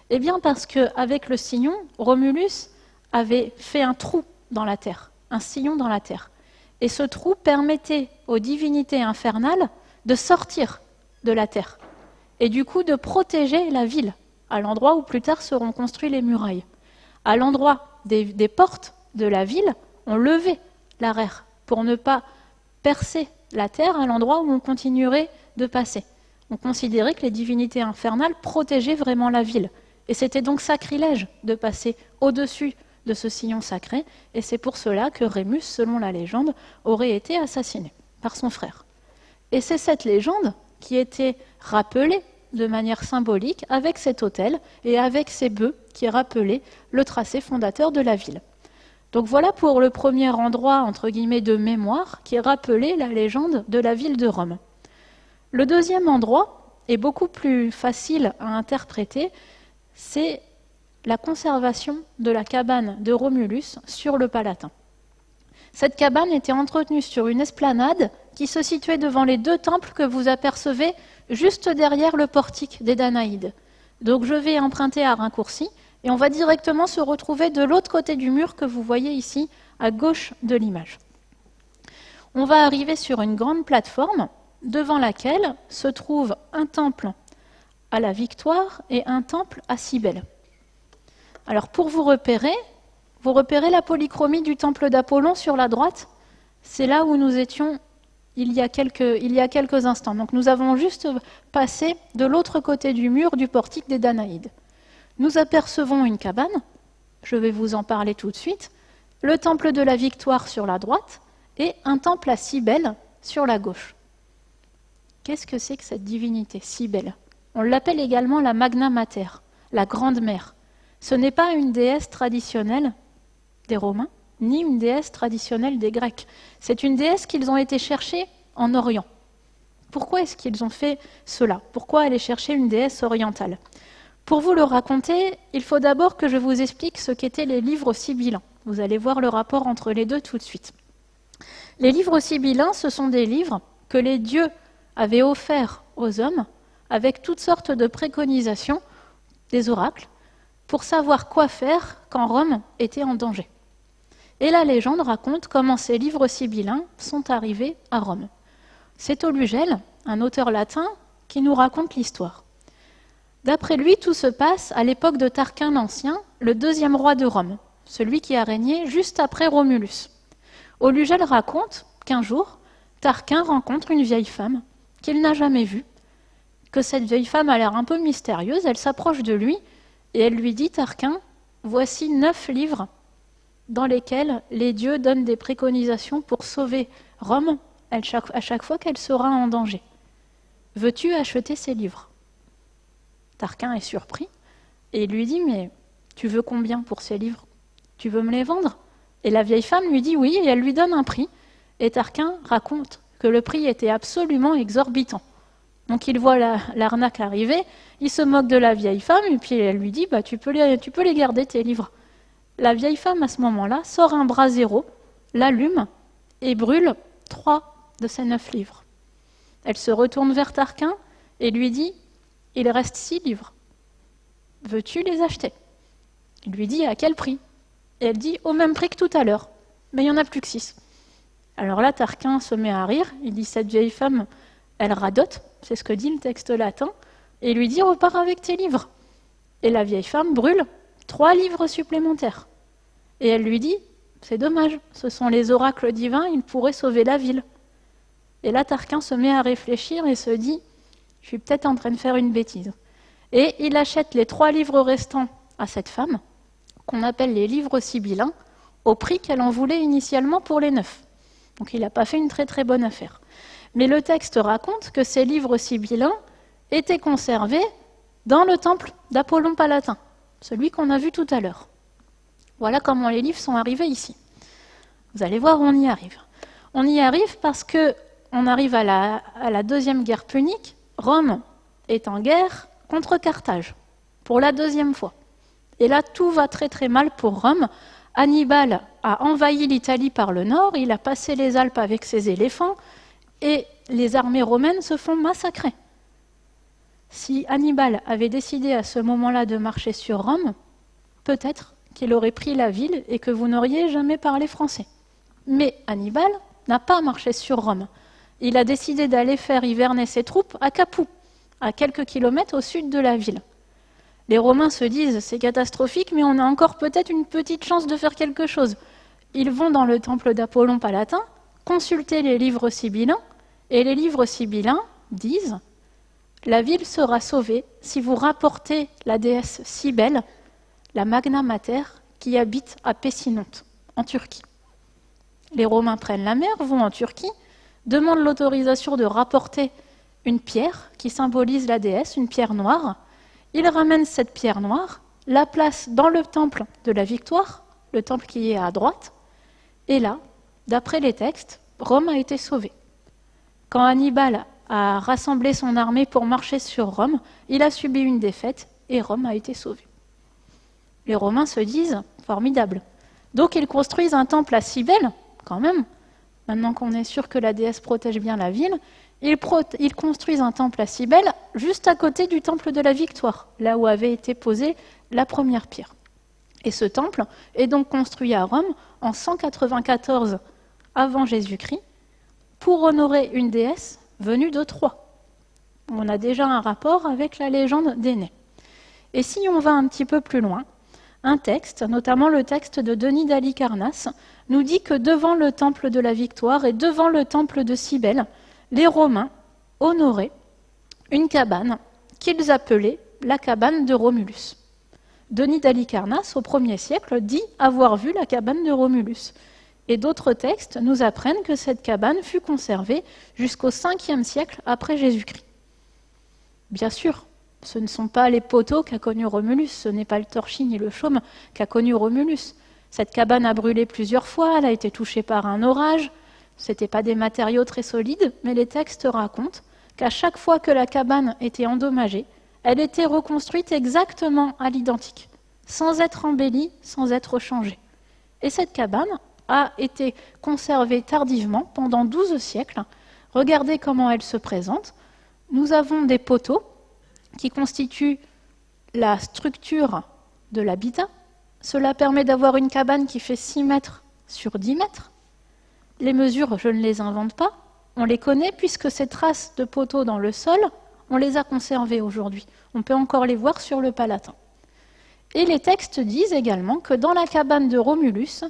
Eh bien parce qu'avec le sillon, Romulus avait fait un trou dans la terre, un sillon dans la terre. Et ce trou permettait aux divinités infernales de sortir de la terre et du coup de protéger la ville, à l'endroit où plus tard seront construites les murailles. À l'endroit des portes de la ville, on levait l'arère pour ne pas percer la terre à l'endroit où on continuerait de passer. On considérait que les divinités infernales protégeaient vraiment la ville. Et c'était donc sacrilège de passer au-dessus de ce sillon sacré, et c'est pour cela que Rémus, selon la légende, aurait été assassiné par son frère. Et c'est cette légende qui était rappelée de manière symbolique avec cet autel et avec ces bœufs qui rappelaient le tracé fondateur de la ville. Donc voilà pour le premier endroit, entre guillemets, de mémoire qui rappelait la légende de la ville de Rome. Le deuxième endroit est beaucoup plus facile à interpréter, c'est la conservation de la cabane de Romulus sur le Palatin. Cette cabane était entretenue sur une esplanade qui se situait devant les 2 temples que vous apercevez juste derrière le portique des Danaïdes. Donc je vais emprunter un raccourci et on va directement se retrouver de l'autre côté du mur que vous voyez ici, à gauche de l'image. On va arriver sur une grande plateforme devant laquelle se trouve un temple à la Victoire et un temple à Cybèle. Alors pour vous repérez la polychromie du temple d'Apollon sur la droite. C'est là où nous étions il y a quelques instants. Donc nous avons juste passé de l'autre côté du mur du portique des Danaïdes. Nous apercevons une cabane, je vais vous en parler tout de suite, le temple de la Victoire sur la droite et un temple à Cybèle sur la gauche. Qu'est-ce que c'est que cette divinité, Cybèle? On l'appelle également la Magna Mater, la Grande Mère. Ce n'est pas une déesse traditionnelle des Romains, ni une déesse traditionnelle des Grecs. C'est une déesse qu'ils ont été chercher en Orient. Pourquoi est-ce qu'ils ont fait cela? Pourquoi aller chercher une déesse orientale? Pour vous le raconter, il faut d'abord que je vous explique ce qu'étaient les livres sibyllins. Vous allez voir le rapport entre les deux tout de suite. Les livres sibyllins, ce sont des livres que les dieux avaient offerts aux hommes avec toutes sortes de préconisations, des oracles, pour savoir quoi faire quand Rome était en danger. Et la légende raconte comment ces livres sibyllins sont arrivés à Rome. C'est Aulugel, un auteur latin, qui nous raconte l'histoire. D'après lui, tout se passe à l'époque de Tarquin l'Ancien, le deuxième roi de Rome, celui qui a régné juste après Romulus. Olugel raconte qu'un jour, Tarquin rencontre une vieille femme qu'il n'a jamais vue, que cette vieille femme a l'air un peu mystérieuse, elle s'approche de lui et elle lui dit « Tarquin, voici 9 livres dans lesquels les dieux donnent des préconisations pour sauver Rome à chaque fois qu'elle sera en danger. Veux-tu acheter ces livres ?» Tarquin est surpris et il lui dit « Mais tu veux combien pour ces livres? Tu veux me les vendre ?» Et la vieille femme lui dit oui et elle lui donne un prix. Et Tarquin raconte que le prix était absolument exorbitant. Donc il voit l'arnaque arriver, il se moque de la vieille femme et puis elle lui dit bah, tu peux les garder tes livres. La vieille femme à ce moment-là sort un brasero, l'allume et brûle 3 de ces 9 livres. Elle se retourne vers Tarquin et lui dit il reste 6 livres. Veux-tu les acheter? Il lui dit à quel prix? Et elle dit au même prix que tout à l'heure, mais il n'y en a plus que 6. Alors là, Tarquin se met à rire, il dit cette vieille femme, elle radote, c'est ce que dit le texte latin, et il lui dit repars avec tes livres. Et la vieille femme brûle 3 livres supplémentaires. Et elle lui dit c'est dommage, ce sont les oracles divins, ils pourraient sauver la ville. Et là, Tarquin se met à réfléchir et se dit je suis peut-être en train de faire une bêtise. Et il achète les 3 livres restants à cette femme, qu'on appelle les livres sibyllins, au prix qu'elle en voulait initialement pour les 9. Donc il n'a pas fait une très très bonne affaire. Mais le texte raconte que ces livres sibyllins étaient conservés dans le temple d'Apollon Palatin, celui qu'on a vu tout à l'heure. Voilà comment les livres sont arrivés ici. Vous allez voir, on y arrive. On y arrive parce qu'on arrive à la deuxième guerre punique. Rome est en guerre contre Carthage, pour la 2e fois. Et là, tout va très très mal pour Rome. Hannibal a envahi l'Italie par le nord, il a passé les Alpes avec ses éléphants, et les armées romaines se font massacrer. Si Hannibal avait décidé à ce moment-là de marcher sur Rome, peut-être qu'il aurait pris la ville et que vous n'auriez jamais parlé français. Mais Hannibal n'a pas marché sur Rome. Il a décidé d'aller faire hiverner ses troupes à Capoue, à quelques kilomètres au sud de la ville. Les Romains se disent c'est catastrophique, mais on a encore peut-être une petite chance de faire quelque chose. Ils vont dans le temple d'Apollon Palatin, consulter les livres sibyllins, et les livres sibyllins disent la ville sera sauvée si vous rapportez la déesse Cybèle, la Magna Mater, qui habite à Pessinonte, en Turquie. Les Romains prennent la mer, vont en Turquie, demandent l'autorisation de rapporter une pierre qui symbolise la déesse, une pierre noire. Ils ramènent cette pierre noire, la placent dans le temple de la Victoire, le temple qui est à droite, et là, d'après les textes, Rome a été sauvée. Quand Hannibal a rassemblé son armée pour marcher sur Rome, il a subi une défaite et Rome a été sauvée. Les Romains se disent formidable. Donc ils construisent un temple à Cybèle, quand même. Maintenant qu'on est sûr que la déesse protège bien la ville, ils construisent un temple à Cybèle juste à côté du temple de la Victoire, là où avait été posée la première pierre. Et ce temple est donc construit à Rome en 194 avant Jésus-Christ pour honorer une déesse venue de Troie. On a déjà un rapport avec la légende d'Énée. Et si on va un petit peu plus loin, un texte, notamment le texte de Denis d'Halicarnasse, nous dit que devant le temple de la Victoire et devant le temple de Cybèle, les Romains honoraient une cabane qu'ils appelaient la cabane de Romulus. Denis d'Halicarnasse, au 1er siècle, dit avoir vu la cabane de Romulus. Et d'autres textes nous apprennent que cette cabane fut conservée jusqu'au 5e siècle après Jésus-Christ. Bien sûr, ce ne sont pas les poteaux qu'a connus Romulus, ce n'est pas le torchis ni le chaume qu'a connu Romulus. Cette cabane a brûlé plusieurs fois, elle a été touchée par un orage. Ce n'étaient pas des matériaux très solides, mais les textes racontent qu'à chaque fois que la cabane était endommagée, elle était reconstruite exactement à l'identique, sans être embellie, sans être changée. Et cette cabane a été conservée tardivement pendant 12 siècles. Regardez comment elle se présente. Nous avons des poteaux qui constituent la structure de l'habitat. Cela permet d'avoir une cabane qui fait 6 mètres sur 10 mètres. Les mesures, je ne les invente pas, on les connaît puisque ces traces de poteaux dans le sol, on les a conservées aujourd'hui. On peut encore les voir sur le Palatin. Et les textes disent également que dans la cabane de Romulus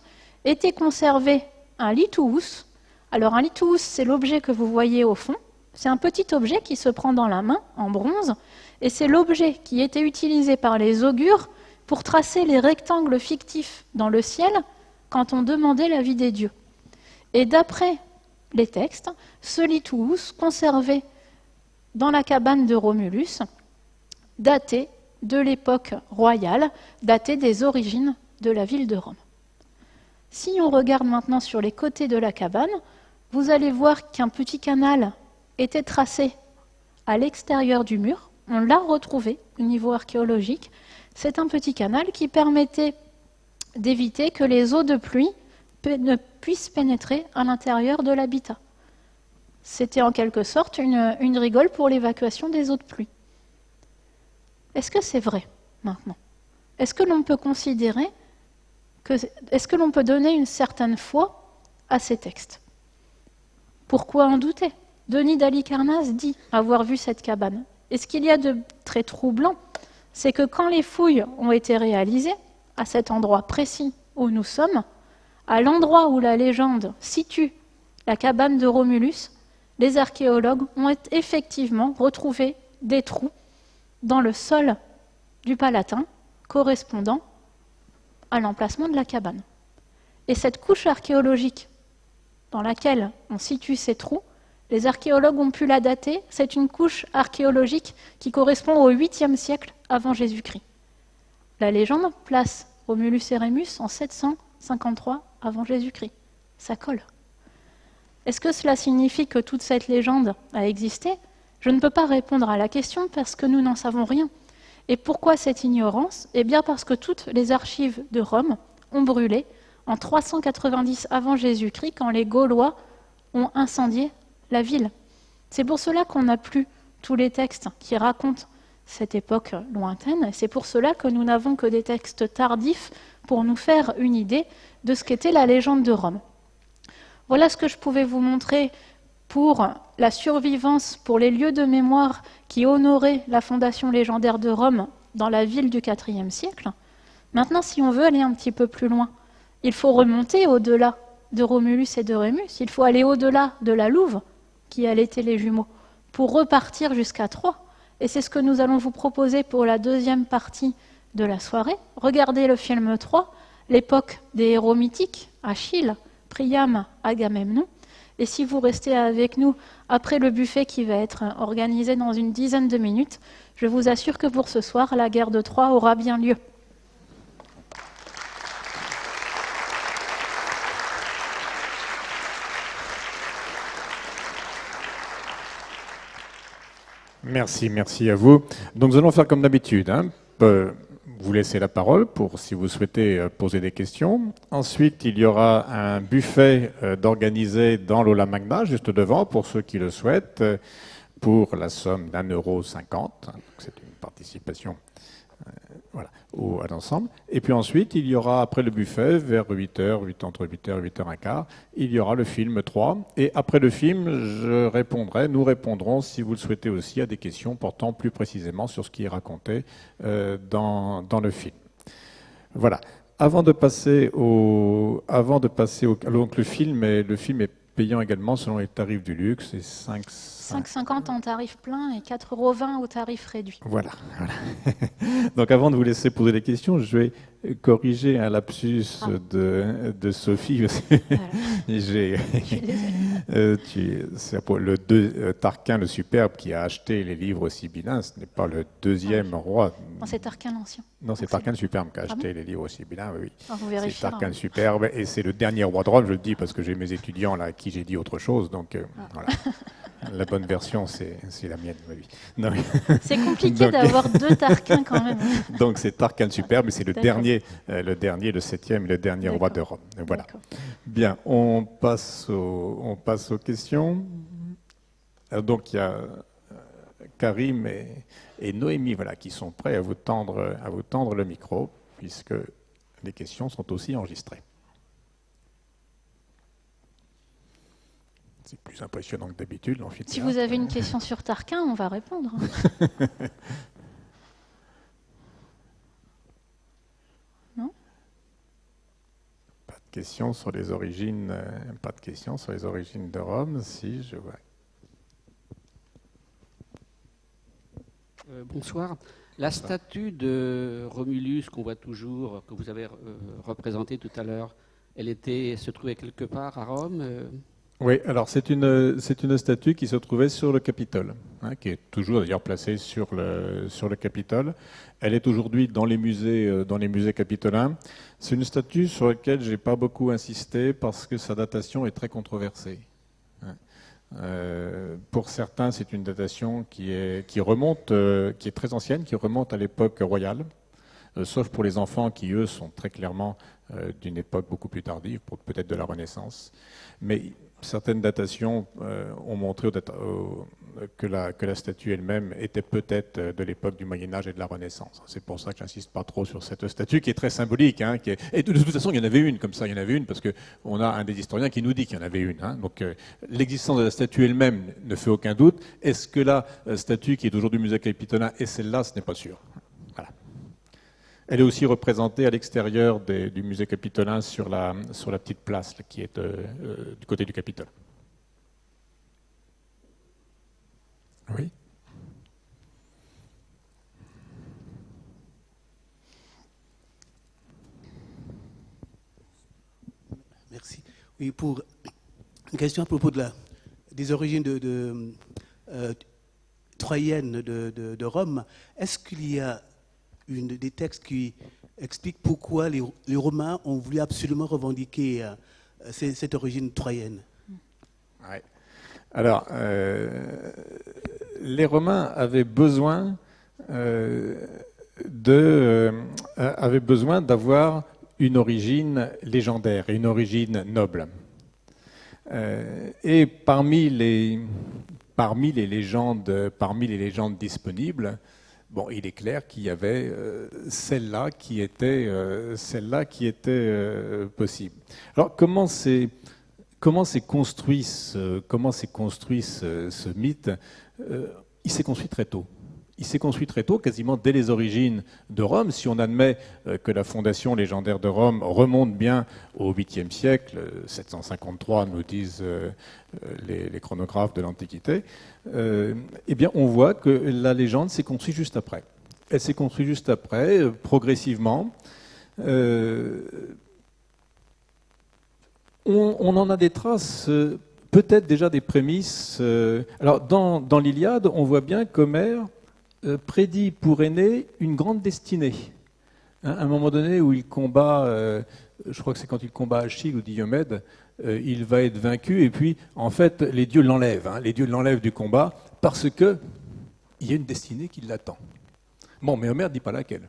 était conservé un lithous. Alors un lithous, c'est l'objet que vous voyez au fond. C'est un petit objet qui se prend dans la main, en bronze, et c'est l'objet qui était utilisé par les augures pour tracer les rectangles fictifs dans le ciel quand on demandait l'avis des dieux. Et d'après les textes, ce lithous conservé dans la cabane de Romulus, daté de l'époque royale, daté des origines de la ville de Rome. Si on regarde maintenant sur les côtés de la cabane, vous allez voir qu'un petit canal était tracé à l'extérieur du mur. On l'a retrouvé au niveau archéologique. C'est un petit canal qui permettait d'éviter que les eaux de pluie ne puissent pénétrer à l'intérieur de l'habitat. C'était en quelque sorte une rigole pour l'évacuation des eaux de pluie. Est-ce que c'est vrai maintenant? Est-ce que l'on peut considérer est-ce que l'on peut donner une certaine foi à ces textes? Pourquoi en douter? Denis d'Halicarnasse dit avoir vu cette cabane. Et ce qu'il y a de très troublant, c'est que quand les fouilles ont été réalisées, à cet endroit précis où nous sommes, à l'endroit où la légende situe la cabane de Romulus, les archéologues ont effectivement retrouvé des trous dans le sol du Palatin correspondant à l'emplacement de la cabane. Et cette couche archéologique dans laquelle on situe ces trous, les archéologues ont pu la dater. C'est une couche archéologique qui correspond au 8e siècle avant Jésus-Christ. La légende place Romulus et Rémus en 753 avant Jésus-Christ. Ça colle. Est-ce que cela signifie que toute cette légende a existé? Je ne peux pas répondre à la question parce que nous n'en savons rien. Et pourquoi cette ignorance? Eh bien parce que toutes les archives de Rome ont brûlé en 390 avant Jésus-Christ quand les Gaulois ont incendié la ville. C'est pour cela qu'on n'a plus tous les textes qui racontent cette époque lointaine. Et c'est pour cela que nous n'avons que des textes tardifs pour nous faire une idée de ce qu'était la légende de Rome. Voilà ce que je pouvais vous montrer pour la survivance, pour les lieux de mémoire qui honoraient la fondation légendaire de Rome dans la ville du IVe siècle. Maintenant, si on veut aller un petit peu plus loin, il faut remonter au-delà de Romulus et de Rémus, il faut aller au-delà de la Louve, qui allaitait les jumeaux, pour repartir jusqu'à Troie. Et c'est ce que nous allons vous proposer pour la deuxième partie de la soirée. Regardez le film 3, l'époque des héros mythiques, Achille, Priam, Agamemnon. Et si vous restez avec nous après le buffet qui va être organisé dans une dizaine de minutes, je vous assure que pour ce soir, la guerre de Troie aura bien lieu. Merci à vous. Donc nous allons faire comme d'habitude, vous laisser la parole pour si vous souhaitez poser des questions. Ensuite, il y aura un buffet d'organiser dans l'Aula Magna, juste devant, pour ceux qui le souhaitent, pour la somme d'1,50 €. C'est une participation à l'ensemble. Et puis ensuite, il y aura, après le buffet, vers 8h, entre 8h et 8h15, il y aura le film 3. Et après le film, nous répondrons, si vous le souhaitez aussi, à des questions portant plus précisément sur ce qui est raconté dans le film. Voilà. Avant de passer donc le film est payant également selon les tarifs du luxe, c'est 5,50 € en tarif plein et 4,20 € au tarif réduit. Voilà. Donc avant de vous laisser poser des questions, je vais corriger un lapsus de Sophie. Voilà. C'est le Tarquin le Superbe qui a acheté les livres sibylins, ce n'est pas le deuxième roi. Non, c'est Tarquin l'Ancien. Non, c'est Tarquin le Superbe qui a acheté les livres sibylins, oui. C'est Tarquin le Superbe, et c'est le dernier roi de Rome, je le dis parce que j'ai mes étudiants là à qui j'ai dit autre chose, donc voilà. La bonne version, c'est la mienne, oui. Non, c'est compliqué d'avoir deux Tarquins quand même. Donc c'est Tarquin le Superbe, mais c'est le dernier, le 7e et le dernier roi de Rome. Voilà. Bien, on passe aux questions. Donc il y a Karim et Noémie, qui sont prêts à vous tendre le micro, puisque les questions sont aussi enregistrées. C'est plus impressionnant que d'habitude, l'amphithéâtre. Si vous avez une question sur Tarquin, on va répondre. questions sur les origines, pas de questions sur les origines de Rome, si je vois. Bonsoir. La statue de Romulus qu'on voit toujours, que vous avez représentée tout à l'heure, se trouvait quelque part à Rome Oui, alors c'est une statue qui se trouvait sur le Capitole, hein, qui est toujours d'ailleurs placée sur le Capitole. Elle est aujourd'hui dans les musées capitolins. C'est une statue sur laquelle j'ai pas beaucoup insisté parce que sa datation est très controversée. Pour certains, c'est une datation qui est très ancienne, qui remonte à l'époque royale, sauf pour les enfants qui, eux, sont très clairement d'une époque beaucoup plus tardive, peut-être de la Renaissance. Mais certaines datations ont montré que la statue elle-même était peut-être de l'époque du Moyen-Âge et de la Renaissance. C'est pour ça que j'insiste pas trop sur cette statue qui est très symbolique. Hein, et de toute façon, il y en avait une comme ça, il y en avait une parce qu'on a un des historiens qui nous dit qu'il y en avait une. Hein. Donc l'existence de la statue elle-même ne fait aucun doute. Est-ce que la statue qui est aujourd'hui au musée capitolin est celle-là? Ce n'est pas sûr. Voilà. Elle est aussi représentée à l'extérieur du musée capitolin sur la petite place là, qui est du côté du Capitole. Oui. Merci. Oui, pour une question à propos des origines troyennes de Rome, est-ce qu'il y a des textes qui expliquent pourquoi les Romains ont voulu absolument revendiquer cette origine troyenne? Ouais. Alors, les Romains avaient besoin d'avoir une origine légendaire et une origine noble. Et parmi les légendes disponibles, bon, il est clair qu'il y avait celle-là qui était possible. Alors, comment s'est construit ce mythe? Il s'est construit très tôt. Il s'est construit très tôt, quasiment dès les origines de Rome. Si on admet que la fondation légendaire de Rome remonte bien au 8e siècle, 753 nous disent les chronographes de l'Antiquité, eh bien on voit que la légende s'est construite juste après. Elle s'est construite juste après, progressivement. On en a des traces, peut-être déjà des prémices. Alors dans l'Iliade, on voit bien qu'Homère prédit pour Énée une grande destinée. À un moment donné où il combat, je crois que c'est quand il combat Achille ou Diomède, il va être vaincu et puis en fait les dieux l'enlèvent. Les dieux l'enlèvent du combat parce que il y a une destinée qui l'attend. Bon, mais Homère ne dit pas laquelle.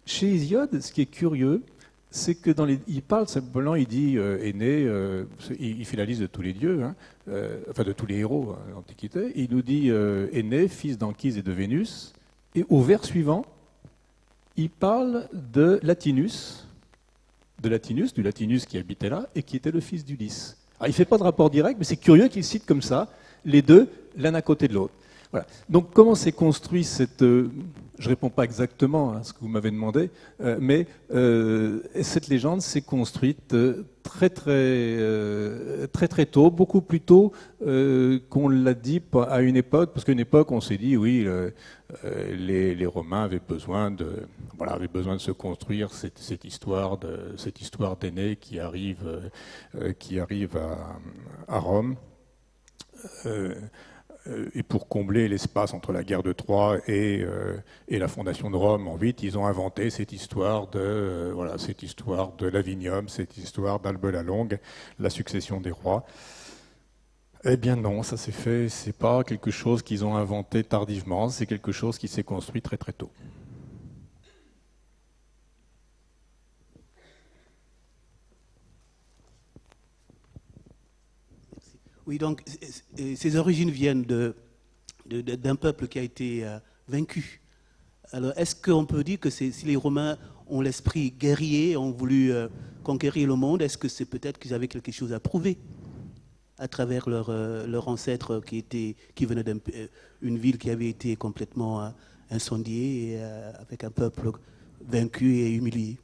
Chez Hésiode, ce qui est curieux, c'est que il parle simplement, il dit Énée, il fait la liste de tous les dieux, enfin de tous les héros de l'Antiquité. Il nous dit Énée, fils d'Anchise et de Vénus. Et au vers suivant, il parle de Latinus, du Latinus qui habitait là et qui était le fils d'Ulysse. Alors il ne fait pas de rapport direct, mais c'est curieux qu'il cite comme ça les deux, l'un à côté de l'autre. Voilà. Donc comment s'est construit cette... je ne réponds pas exactement à ce que vous m'avez demandé, mais cette légende s'est construite très tôt, beaucoup plus tôt qu'on l'a dit à une époque, parce qu'à une époque on s'est dit oui, les Romains avaient besoin de se construire cette histoire d'Énée qui arrive à Rome. Et pour combler l'espace entre la guerre de Troie et la fondation de Rome en 8, ils ont inventé cette histoire de Lavinium, cette histoire d'Albe la Longue, la succession des rois. Eh bien non, ça s'est fait, c'est pas quelque chose qu'ils ont inventé tardivement, c'est quelque chose qui s'est construit très très tôt. Oui, donc ces origines viennent d'un peuple qui a été vaincu. Alors, est-ce qu'on peut dire que si les Romains ont l'esprit guerrier, ont voulu conquérir le monde, est-ce que c'est peut-être qu'ils avaient quelque chose à prouver à travers leur ancêtre qui venait d'une ville qui avait été complètement incendiée et avec un peuple vaincu et humilié?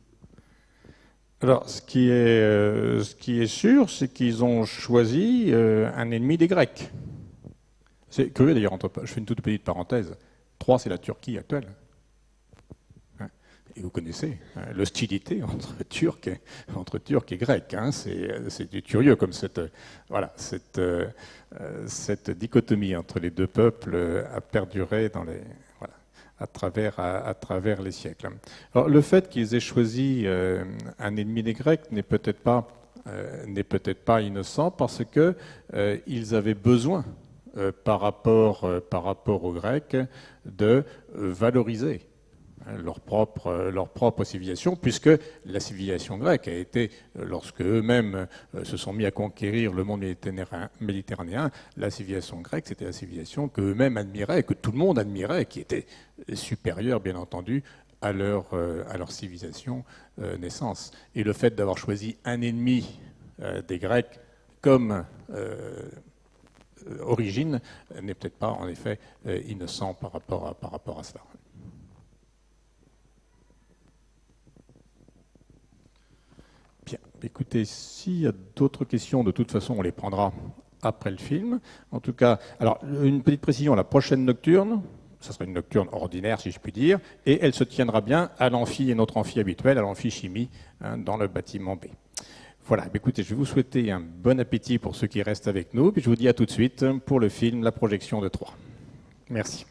Alors, ce qui est sûr, c'est qu'ils ont choisi un ennemi des Grecs. C'est curieux d'ailleurs, je fais une toute petite parenthèse. Troie, c'est la Turquie actuelle. Et vous connaissez l'hostilité entre Turcs et Grecs. C'est curieux comme cette dichotomie entre les deux peuples a perduré à travers les siècles. Alors, le fait qu'ils aient choisi un ennemi des Grecs n'est peut-être pas innocent parce que ils avaient besoin, par rapport aux Grecs, de valoriser leur propre civilisation, puisque la civilisation grecque a été, lorsque eux-mêmes se sont mis à conquérir le monde méditerranéen, la civilisation grecque, c'était la civilisation qu'eux-mêmes admiraient, que tout le monde admirait, qui était supérieure, bien entendu, à leur civilisation naissance. Et le fait d'avoir choisi un ennemi des Grecs comme origine n'est peut-être pas, en effet, innocent par rapport à cela. Bien, écoutez, s'il y a d'autres questions, de toute façon, on les prendra après le film. En tout cas, alors, une petite précision, la prochaine nocturne, ça sera une nocturne ordinaire, si je puis dire, et elle se tiendra bien à l'amphi, et notre amphi habituel, à l'amphi chimie, dans le bâtiment B. Voilà, écoutez, je vais vous souhaiter un bon appétit pour ceux qui restent avec nous, puis je vous dis à tout de suite pour le film La projection de Troie. Merci.